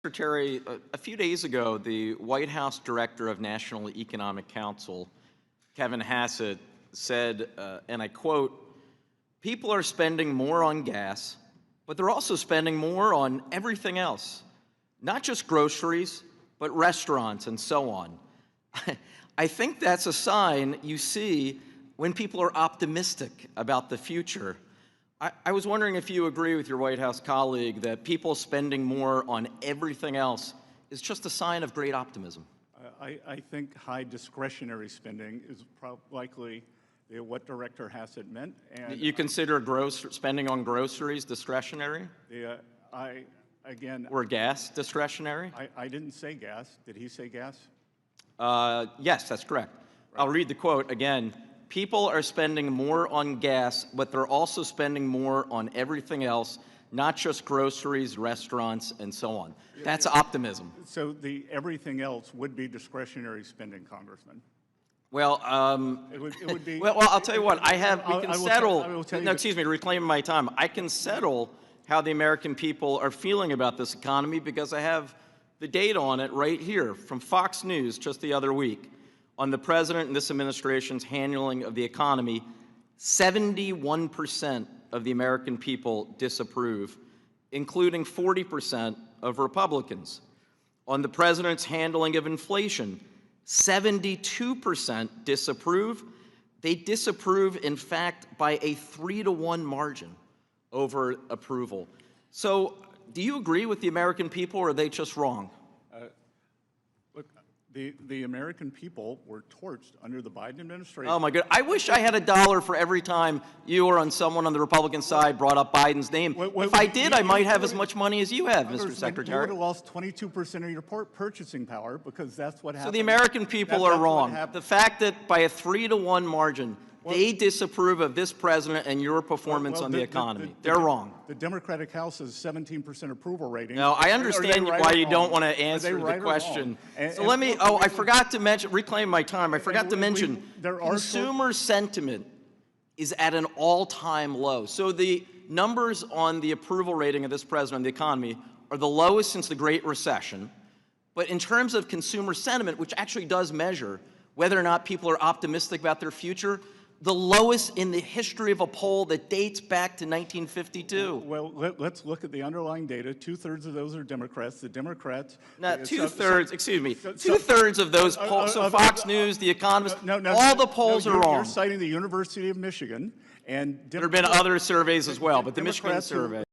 Secretary, a few days ago, the White House Director of National Economic Council, Kevin Hassett, said, and I quote, "People are spending more on gas, but they're also spending more on everything else, not just groceries, but restaurants and so on." I think that's a sign you see when people are optimistic about the future. I was wondering if you agree with your White House colleague that people spending more on everything else is just a sign of great optimism. I think high discretionary spending is likely what Director Hassett meant. And you consider spending on groceries discretionary? Or gas discretionary? I didn't say gas. Did he say gas? Yes, that's correct. Right. I'll read the quote again. "People are spending more on gas, but they're also spending more on everything else, not just groceries, restaurants, and so on." That's optimism. So the everything else would be discretionary spending, Congressman. Well, it would be. Well, I'll tell you what. Reclaim my time. I can settle how the American people are feeling about this economy because I have the data on it right here from Fox News just the other week. On the president and this administration's handling of the economy, 71% of the American people disapprove, including 40% of Republicans. On the president's handling of inflation, 72% disapprove. They disapprove, in fact, by a 3-to-1 margin over approval. So, do you agree with the American people, or are they just wrong? The American people were torched under the Biden administration. Oh my God! I wish I had $1 for every time you or someone on the Republican side brought up Biden's name. If I did, I might have as much money as you have, Mr. Secretary. You would have lost 22% of your purchasing power because that's what happened. So the American people are wrong. The fact that by a 3-to-1 margin, they disapprove of this president and your performance on the economy. They're wrong. The Democratic House has 17% approval rating. No, I understand why you don't want to answer the question. So let me, I forgot to mention, reclaim my time, I forgot to mention, consumer sentiment is at an all-time low. So the numbers on the approval rating of this president on the economy are the lowest since the Great Recession. But in terms of consumer sentiment, which actually does measure whether or not people are optimistic about their future, the lowest in the history of a poll that dates back to 1952. Well, let's look at the underlying data. 2/3 of those are Democrats. The Democrats... Now, two-thirds of those polls, so Fox News, The Economist, all the polls are wrong. You're citing the University of Michigan, and there have been other surveys as well, but the Michigan survey.